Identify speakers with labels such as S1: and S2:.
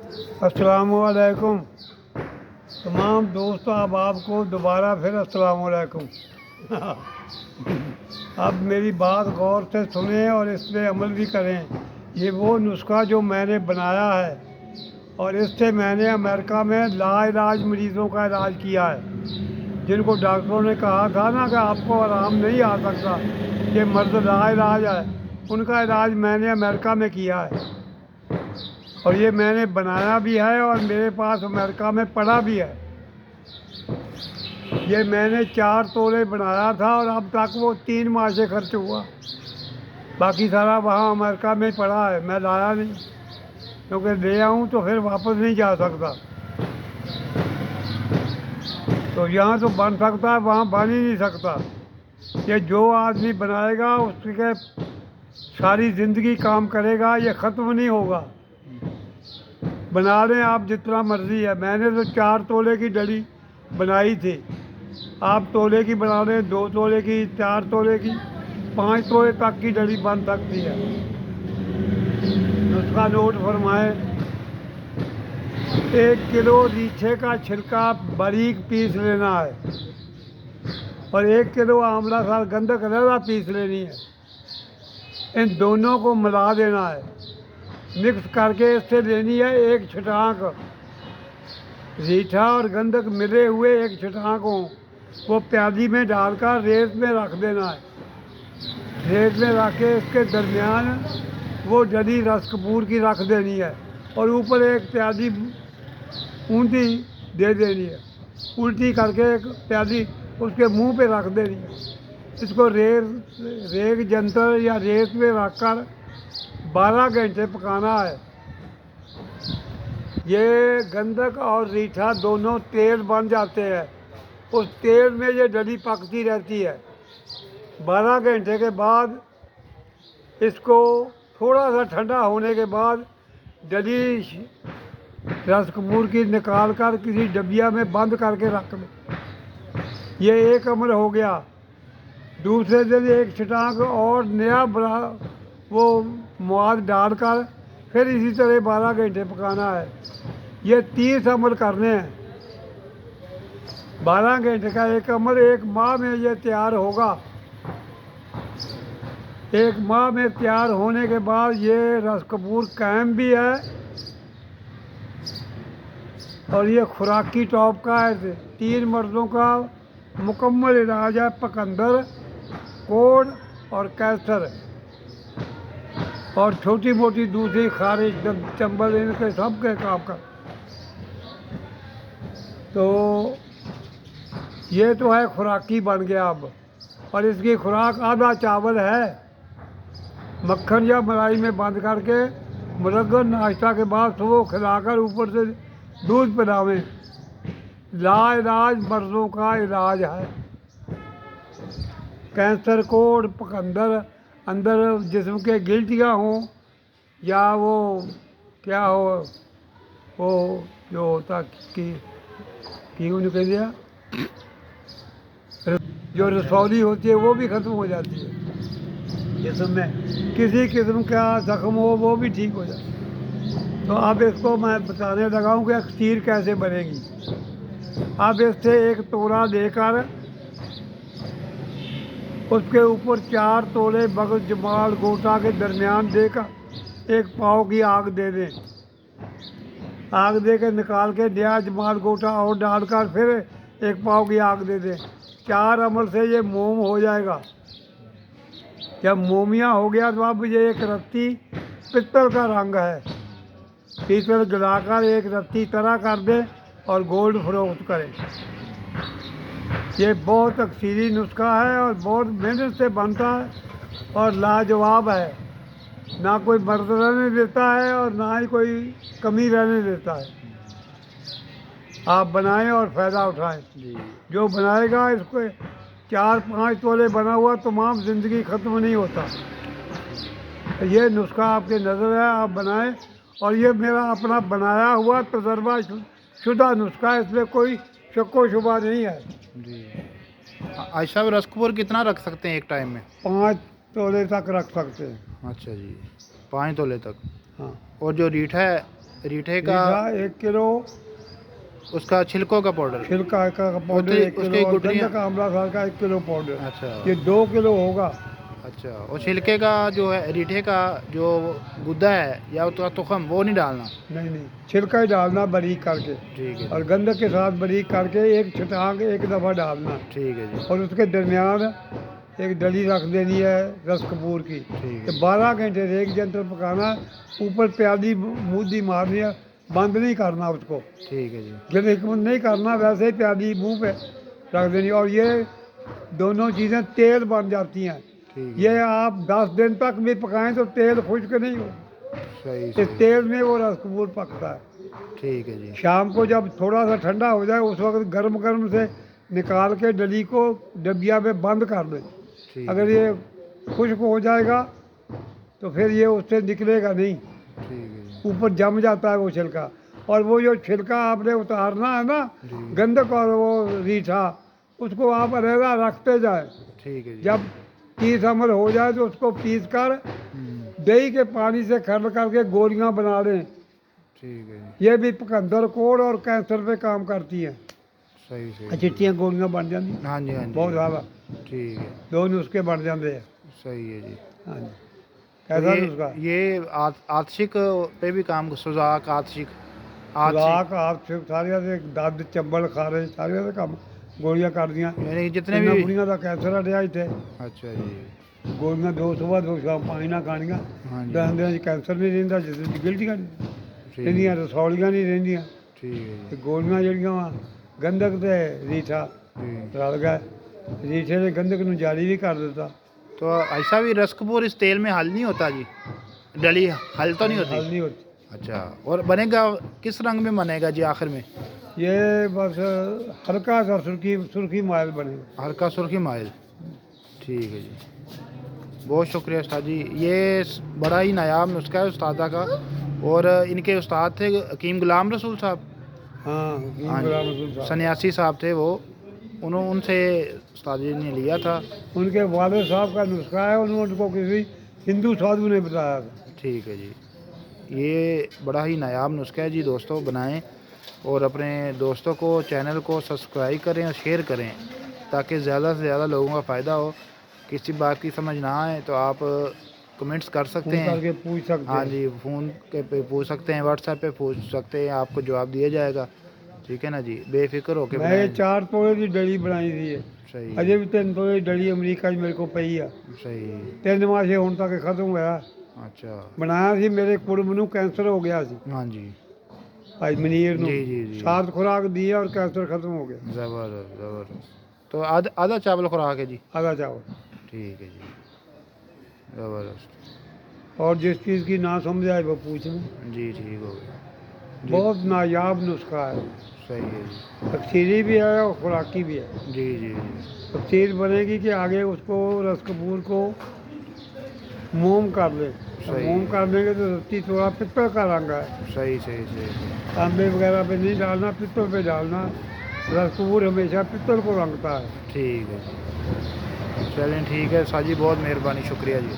S1: अस्सलामुअलैकुम तमाम दोस्तों, अब आपको दोबारा फिर अस्सलामुअलैकुम। अब मेरी बात गौर से सुनें और इस पर अमल भी करें। ये वो नुस्खा जो मैंने बनाया है और इससे मैंने अमेरिका में लाइलाज मरीज़ों का इलाज किया है। जिनको डॉक्टरों ने कहा था ना कि आपको आराम नहीं आ सकता, ये मर्द लाइलाज है, उनका इलाज मैंने अमेरिका में किया है और ये मैंने बनाया भी है और मेरे पास अमेरिका में पड़ा भी है। ये मैंने 4 तोले बनाया था और अब तक वो 3 माह से खर्च हुआ, बाकी सारा वहाँ अमेरिका में पड़ा है। मैं लाया नहीं, क्योंकि ले आऊँ तो फिर वापस नहीं जा सकता। तो यहाँ तो बन सकता है, वहाँ बन ही नहीं सकता। ये जो आदमी बनाएगा उसके सारी ज़िंदगी काम करेगा, ये ख़त्म नहीं होगा। बना लें आप जितना मर्ज़ी है। मैंने तो 4 तोले की डली बनाई थी, आप तोले की बना लें, 2 तोले की, 4 तोले की, 5 तोले तक की डली बन सकती है। नुस्खा नोट फरमाएं। 1 किलो रीठे का छिलका बारीक पीस लेना है और 1 किलो आंवला साल गंधक रवा पीस लेनी है। इन दोनों को मिला देना है, मिक्स करके इससे लेनी है 1 छटाक। रीठा और गंधक मिले हुए 1 छटाक हो, वो प्याली में डालकर रेत में रख देना है। रेत में रख के इसके दरमियान वो डली रस कपूर की रख देनी है और ऊपर एक प्याली ऊंधी दे देनी है। उल्टी करके एक प्याली उसके मुंह पे रख देनी है। इसको रेग जंतर या रेत में रखकर 12 घंटे पकाना है। ये गंधक और रीठा दोनों तेल बन जाते हैं, उस तेल में ये डली पकती रहती है। 12 घंटे के बाद इसको थोड़ा सा ठंडा होने के बाद डली रस कपूर की निकाल कर किसी डबिया में बंद करके रख लो। ये एक अमल हो गया। दूसरे दिन 1 छटाक और नया बड़ा वो मवाद डालकर फिर इसी तरह 12 घंटे पकाना है। ये 30 अमल करने हैं। 12 घंटे का एक अमल 1 माह में ये तैयार होगा। 1 माह में तैयार होने के बाद ये रस कपूर कायम भी है और ये खुराकी टॉप का है। 3 मर्दों का मुकम्मल इलाज है, पकंदर, कोढ़ और कैंसर और छोटी मोटी दूसरी खारिश, चंबल, इनके सब के काम का। तो ये तो है खुराकी बन गया अब। और इसकी खुराक आधा चावल है, मक्खन या मलाई में बंद करके मुरगन नाश्ता के बाद सुबह खिलाकर ऊपर से दूध पिलावें। लाइलाज मर्दों का इलाज है। कैंसर, कोढ़, पकंदर, अंदर जिस्म के गिल्टियाँ हों या वो क्या हो, वो जो होता कि उन्हें कह दिया जो रसौली होती है वो भी ख़त्म हो जाती है। जिस्म में किसी किस्म का जख्म हो वो भी ठीक हो जाता है। तो अब इसको मैं बताने लगा हूँ कि खीर कैसे बनेगी। अब इससे 1 तोला लेकर उसके ऊपर 4 तोले बगल जमाल गोटा के दरमियान देकर 1 पाव की आग दे दें। आग दे के निकाल के नया जमाल गोटा और डालकर फिर 1 पाव की आग दे दें। 4 अमल से ये मोम हो जाएगा। जब मोमिया हो गया तो अब ये एक रत्ती पित्तल का रंग है, पीतल गलाकर एक रत्ती तरह कर दें और गोल्ड फरोख्त करें। ये बहुत अक्सीरी नुस्खा है और बहुत मेहनत से बनता है और लाजवाब है। ना कोई मर्द रहने देता है और ना ही कोई कमी रहने देता है। आप बनाएं और फ़ायदा उठाएं। जो बनाएगा इसको 4-5 तोले बना हुआ तमाम ज़िंदगी ख़त्म नहीं होता। ये नुस्खा आपके नज़र है, आप बनाएं। और ये मेरा अपना बनाया हुआ तजर्बा शुदा नुस्खा है, इसमें कोई शक्को शुबा नहीं है।
S2: जी। आज साहब रस कपूर कितना रख सकते हैं एक टाइम में?
S1: 5 तोले तक रख सकते हैं।
S2: अच्छा जी, 5 तोले तक।
S1: हाँ।
S2: और जो रीठा है रीठे का
S1: रीठा 1 किलो,
S2: उसका छिलकों का पाउडर।
S1: छिलका का पाउडर
S2: उसकी
S1: 1
S2: उसकी
S1: किलो और
S2: गुठलियाँ।
S1: गंधक आंवला खाल का 1 किलो पाउडर।
S2: अच्छा
S1: ये 2 किलो होगा।
S2: अच्छा। और छिलके का जो है रीठे का जो गुद्दा है या उसका तुखम वो नहीं डालना।
S1: नहीं नहीं, छिलका ही डालना बारीक करके,
S2: ठीक है
S1: और
S2: जी।
S1: गंधक के साथ बारीक करके एक छटांग एक दफ़ा डालना,
S2: ठीक है जी।
S1: और उसके दरमियान एक डली रख देनी है रस कपूर की।
S2: ठीक है
S1: तो 12 घंटे से 1 जंतर पकाना, ऊपर प्याली मूदी मारनी है, बंद नहीं करना उसको,
S2: ठीक है जी।
S1: जब नहीं करना वैसे ही प्याली मुंह पे रख देनी, और ये दोनों चीज़ें तेल बन जाती हैं।
S2: ठीक
S1: ये
S2: है।
S1: आप 10 दिन तक भी पकाएं तो तेल खुश्क नहीं हो,
S2: सही
S1: इस
S2: सही।
S1: तेल में वो रस कपूर पकता है।
S2: ठीक है जी।
S1: शाम को जब थोड़ा सा ठंडा हो जाए उस वक्त गर्म गर्म से निकाल के डली को डबिया में बंद कर दें।
S2: ठीक
S1: अगर
S2: है।
S1: ये खुश्क हो जाएगा तो फिर ये उससे निकलेगा नहीं,
S2: ठीक है जी।
S1: ऊपर जम जाता है वो छिलका। और वो जो छिलका आपने उतारना है ना,
S2: जी।
S1: गंधक और वो रीठा, उसको आप अलहदा रखते जाए।
S2: ठीक है जी।
S1: जब 30 अमल हो जाए तो उसको पीस कर
S2: हम्म,
S1: दही के पानी से खरल करके गोलियां बना लें।
S2: ठीक है जी।
S1: ये भी पकंदर कोड़ और कैंसर पे काम करती हैं।
S2: सही सही।
S1: चिट्टियाँ गोलियां बन जाती,
S2: हाँ जी हाँ
S1: बहुत
S2: जी।
S1: ज़्यादा,
S2: ठीक है।
S1: 2 नुस्खे बन जाते हैं।
S2: सही है जी।
S1: हाँ जी,
S2: तो
S1: कैसा नुस्खा?
S2: ये आतिशिक पे भी काम, सुजाक आतिशिक आतिशिक
S1: खुराक आप सारिया से दर्द चंबल खारे सारिया से काम गोलियां कर दियां।
S2: यानी जितने
S1: इन्ना
S2: भी।
S1: बुढ़ियां का कैंसर हटिया इतने,
S2: अच्छा जी।
S1: गोलियां 2 सुबह 2 शाम पानी ना खानियां।
S2: हाँ जी।
S1: 10 दिन कैंसर नहीं रहिंदा, जिस गिल्टियां
S2: ठीक
S1: रहिंदियां, रसौलियां नहीं रहिंदियां।
S2: ठीक है
S1: ते
S2: जी।
S1: गोलियां ਜਿਹੜੀਆਂ ਵਾ गंधक ते रीठा
S2: जी।
S1: रल गए, रीठे ने गंधक ਨੂੰ जारी भी कर ਦਿੱਤਾ।
S2: तो ऐसा भी रस कपूर इस तेल में हल नहीं होता जी, डली हल तो नहीं
S1: हल
S2: होती।
S1: नहीं होती।
S2: अच्छा। और बनेगा किस रंग में बनेगा जी आखिर में?
S1: ये बस हल्का सा सुर्खी सुर्खी माइल बनेगा।
S2: हल्का सुर्खी माइल। ठीक है जी। बहुत शुक्रिया उस्ताद जी। ये बड़ा ही नायाब नुस्खा है उस्तादा का। और इनके उस्ताद थे हकीम गुलाम रसूल साहब।
S1: हाँ,
S2: हाँ
S1: गुलाम
S2: जी।
S1: रसूल साहब।
S2: सन्यासी साहब थे वो, उन्होंने उनसे उस्ताद जी ने लिया था।
S1: उनके वालिद साहब का नुस्खा है, उन्होंने उनको किसी हिंदू साधु ने बताया था।
S2: ठीक है जी। ये बड़ा ही नायाब नुस्खा है जी दोस्तों, बनाएं और अपने दोस्तों को चैनल को सब्सक्राइब करें और शेयर करें, ताकि ज़्यादा से ज़्यादा लोगों का फ़ायदा हो। किसी बात की समझ ना आए तो आप कमेंट्स कर सकते
S1: फोन
S2: हैं।
S1: करके पूछ सकते
S2: हाँ
S1: हैं।
S2: जी, फ़ोन के पे पूछ सकते हैं, व्हाट्सएप पे पूछ सकते हैं, आपको जवाब दिया जाएगा। ठीक है ना जी, बेफिक्र होकर
S1: मैं ये
S2: बनाएं।
S1: 4 तोले की डली बनाई थी ये।
S2: सही
S1: अजे
S2: है।
S1: भी 3 तोले की डली अमरीका 'ਚ ਮੇਰੇ ਕੋਲ ਪਈ ਆ।
S2: सही है।
S1: 3 ਮਾਸੇ ਹੁਣ ਤੱਕ ਖਤਮ ਹੋਇਆ।
S2: अच्छा।
S1: ਬਣਾਇਆ ਸੀ, ਮੇਰੇ ਕੁੜਮ ਨੂੰ ਕੈਂਸਰ ਹੋ ਗਿਆ ਸੀ,
S2: हाँ जी।
S1: ਭਾਈ ਮਨੀਰ ਨੂੰ।
S2: जी जी जी।
S1: 7 खुराक दी है और कैंसर खत्म हो गया।
S2: ज़बरदस्त ज़बरदस्त। तो आधा चावल खुराक है जी।
S1: आधा चावल।
S2: ठीक है जी। ज़बरदस्त।
S1: और जिस चीज़ की ना समझ आए वो पूछ लें।
S2: जी ठीक हो गया जी।
S1: बहुत नायाब नुस्खा है।
S2: सही है जी।
S1: तकसीरी भी है और खुराकी भी है।
S2: जी जी जी।
S1: तकसीर बनेगी कि आगे उसको रस कपूर को मोम कर ले।
S2: सही
S1: मोम
S2: है।
S1: कर देंगे तो रत्ती थोड़ा पित्तल का रंग है।
S2: सही सही सही।
S1: तांबे वगैरह पे नहीं डालना, पित्तल पे डालना। रस कपूर हमेशा पित्तल को रंगता है।
S2: ठीक है जी। चलें ठीक है साजी, बहुत मेहरबानी, शुक्रिया जी।